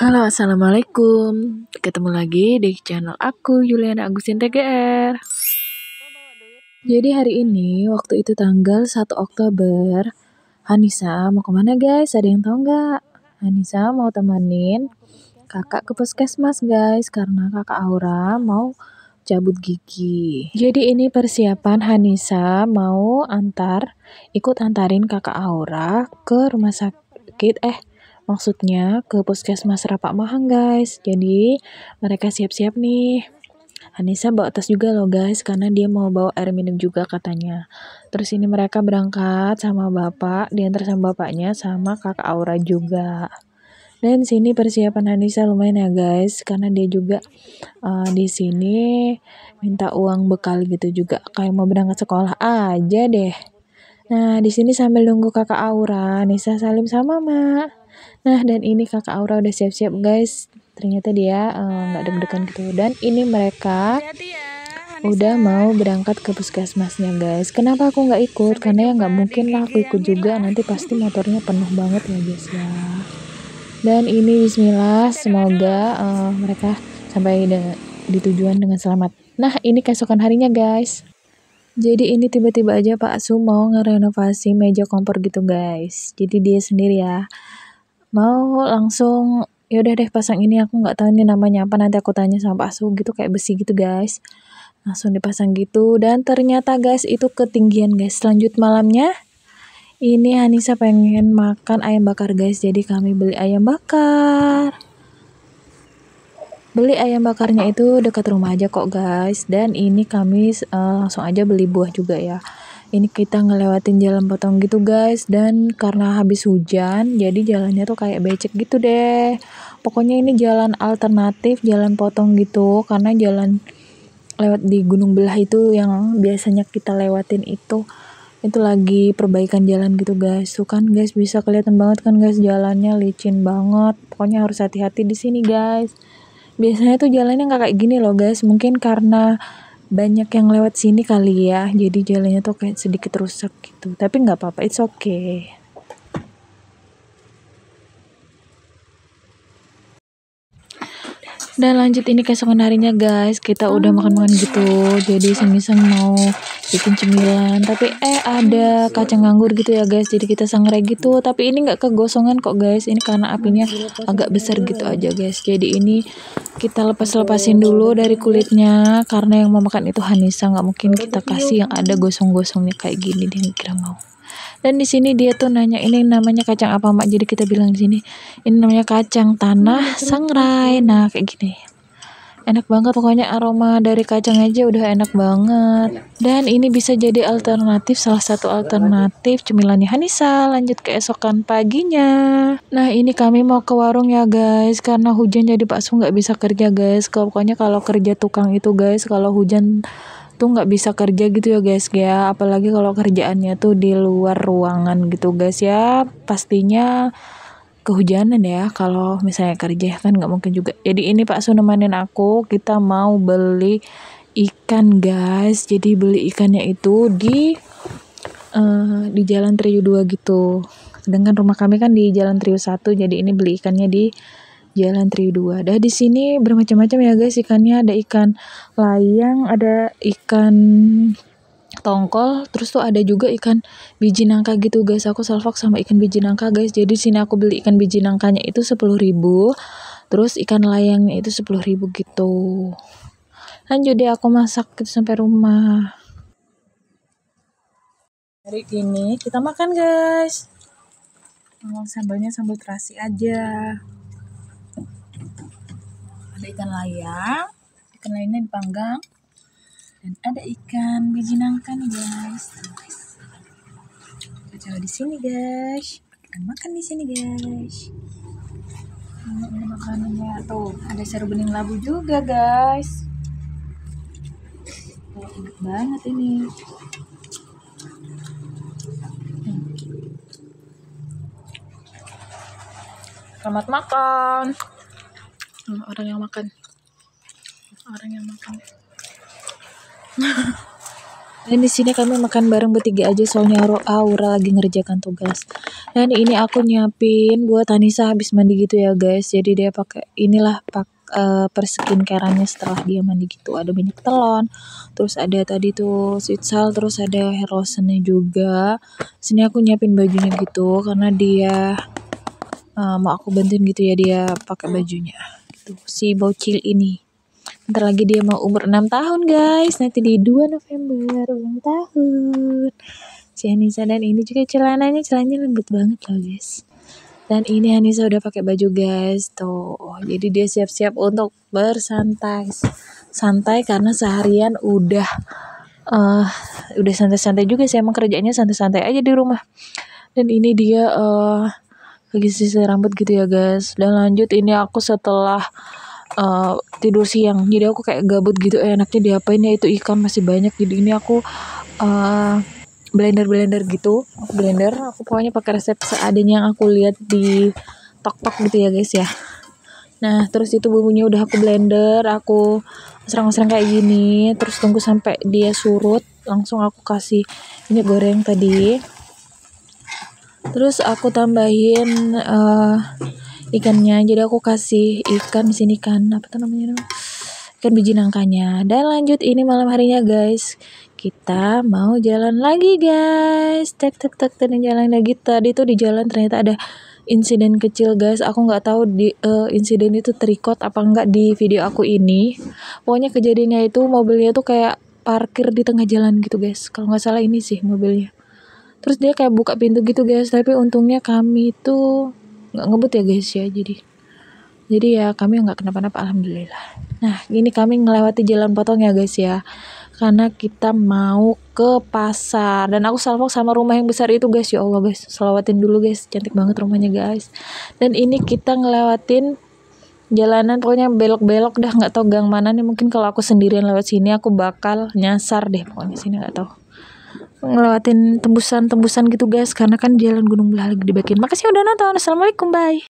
Halo, assalamualaikum. Ketemu lagi di channel aku, Yuliana Agustin TGR. Jadi hari ini, waktu itu tanggal 1 Oktober, Hanisa mau kemana guys? Ada yang tahu nggak? Hanisa mau temenin kakak ke puskesmas guys, karena kakak Aura mau cabut gigi. Jadi ini persiapan Hanisa mau ikut antarin kakak Aura ke rumah sakit, maksudnya ke puskesmas Rapak Mahang guys. Jadi mereka siap-siap nih. Hanisa bawa tas juga loh guys, karena dia mau bawa air minum juga katanya. Terus ini mereka berangkat sama bapak, diantar sama bapaknya sama kakak Aura juga. Dan sini persiapan Hanisa lumayan ya guys, karena dia juga di sini minta uang bekal gitu juga, kayak mau berangkat sekolah aja deh. Nah, di sini sambil nunggu kakak Aura, Nisa salim sama Mama. Nah, dan ini kakak Aura udah siap-siap guys. Ternyata dia nggak deg-degan gitu. Dan ini mereka udah mau berangkat ke puskesmasnya guys. Kenapa aku nggak ikut? Karena ya nggak mungkin lah aku ikut juga. Nanti pasti motornya penuh banget ya guys ya. Dan ini Bismillah, semoga mereka sampai di tujuan dengan selamat. Nah, ini keesokan harinya guys. Jadi ini tiba-tiba aja Pak Su mau ngerenovasi meja kompor gitu guys. Jadi dia sendiri ya. Mau langsung ya udah deh pasang ini, aku nggak tahu ini namanya apa, nanti aku tanya sama Pak Su gitu, kayak besi gitu guys. Langsung dipasang gitu dan ternyata guys itu ketinggian guys. Lanjut malamnya ini Hanisa pengen makan ayam bakar guys. Jadi kami beli ayam bakar. Beli ayam bakarnya itu dekat rumah aja kok guys. Dan ini kami langsung aja beli buah juga ya. Ini kita ngelewatin jalan potong gitu guys. Dan karena habis hujan, jadi jalannya tuh kayak becek gitu deh. Pokoknya ini jalan alternatif, jalan potong gitu. Karena jalan lewat di Gunung Belah itu yang biasanya kita lewatin itu lagi perbaikan jalan gitu guys. Tuh kan guys, bisa kelihatan banget kan guys, jalannya licin banget. Pokoknya harus hati-hati di sini guys. Biasanya tuh jalannya nggak kayak gini loh guys. Mungkin karena banyak yang lewat sini kali ya. Jadi jalannya tuh kayak sedikit rusak gitu. Tapi nggak apa-apa, it's okay. Dan lanjut ini keesokan harinya guys, kita udah makan-makan gitu. Jadi iseng-iseng mau bikin cemilan, tapi ada kacang nganggur gitu ya guys. Jadi kita sangrai gitu, tapi ini nggak kegosongan kok guys. Ini karena apinya agak besar gitu aja guys. Jadi ini kita lepas-lepasin dulu dari kulitnya, karena yang mau makan itu Hanisa, nggak mungkin kita kasih yang ada gosong-gosongnya kayak gini, dia kira mau. Dan di sini dia tuh nanya ini namanya kacang apa mak, jadi kita bilang di sini ini namanya kacang tanah sangrai. Nah kayak gini, enak banget pokoknya, aroma dari kacang aja udah enak banget. Dan ini bisa jadi alternatif, salah satu alternatif cemilannya Hanisa. Lanjut keesokan paginya. Nah ini kami mau ke warung ya guys, karena hujan jadi Pak Su nggak bisa kerja guys. Pokoknya kalau kerja tukang itu guys, kalau hujan tuh nggak bisa kerja gitu ya guys ya. Apalagi kalau kerjaannya tuh di luar ruangan gitu guys ya, pastinya kehujanan ya kalau misalnya kerja, kan nggak mungkin juga. Jadi ini Pak Su nemenin aku, kita mau beli ikan guys. Jadi beli ikannya itu di Jalan Trio 2 gitu. Sedangkan rumah kami kan di Jalan Trio 1, jadi ini beli ikannya di Jalan Trio 2. Dah di sini bermacam-macam ya guys ikannya, ada ikan layang, ada ikan tongkol, terus tuh ada juga ikan biji nangka gitu guys. Aku salvok sama ikan biji nangka guys. Jadi sini aku beli ikan biji nangkanya itu 10.000, terus ikan layangnya itu 10.000 gitu. Lanjut deh aku masak gitu sampai rumah. Hari ini kita makan guys. Sambalnya sambal terasi aja. Ada ikan layang, ikan layangnya dipanggang, dan ada ikan biji nangka nih guys. Kita coba di sini guys. Kita makan di sini guys. Ini makanannya tuh, ada seru bening labu juga guys. Enak banget ini. Selamat makan. Orang yang makan. Dan di sini kami makan bareng bertiga aja soalnya Aura lagi ngerjakan tugas. Dan ini aku nyiapin buat Anissa habis mandi gitu ya guys. Jadi dia pakai inilah per skincareannya setelah dia mandi gitu. Ada minyak telon, terus ada tadi tuh sweet salt, terus ada hair lotionnya juga. Sini aku nyiapin bajunya gitu karena dia mau aku bantuin gitu ya dia pakai bajunya. Gitu. Si bocil ini. Ntar lagi dia mau umur 6 tahun guys. Nanti di 2 November ulang tahun. Si Anissa dan ini juga celananya lembut banget loh guys. Dan ini Anissa udah pakai baju guys. Tuh. Jadi dia siap-siap untuk bersantai. Santai karena seharian udah santai-santai juga sih. Emang kerjanya santai-santai aja di rumah. Dan ini dia lagi sisir rambut gitu ya guys. Dan lanjut ini aku setelah tidur siang, jadi aku kayak gabut gitu, enaknya diapain ya, itu ikan masih banyak, jadi ini aku blender gitu, aku pokoknya pakai resep seadanya yang aku lihat di tok gitu ya guys ya. Nah terus itu bumbunya udah aku blender, aku serang-serang kayak gini, terus tunggu sampai dia surut, langsung aku kasih minyak goreng tadi, terus aku tambahin ikannya. Jadi aku kasih ikan di sini kan, apa tuh namanya, ikan biji nangkanya. Dan lanjut ini malam harinya guys, kita mau jalan lagi guys. Tek dan jalan lagi. Tadi tuh di jalan ternyata ada insiden kecil guys. Aku nggak tahu di insiden itu terikot apa enggak di video aku ini. Pokoknya kejadiannya itu mobilnya tuh kayak parkir di tengah jalan gitu guys. Kalau nggak salah ini sih mobilnya. Terus dia kayak buka pintu gitu guys, tapi untungnya kami itu nggak ngebut ya guys ya, jadi ya kami nggak kenapa-napa alhamdulillah. Nah ini kami ngelewati jalan potong ya guys ya, karena kita mau ke pasar, dan aku salvok sama rumah yang besar itu guys. Ya Allah guys, selawatin dulu guys, cantik banget rumahnya guys. Dan ini kita ngelewatin jalanan pokoknya belok-belok dah, nggak tahu gang mana nih. Mungkin kalau aku sendirian lewat sini aku bakal nyasar deh pokoknya sini, nggak tahu. Ngelewatin tembusan gitu guys, karena kan jalan Gunung Belah lagi dibikin. Makasih udah nonton. Assalamualaikum, bye.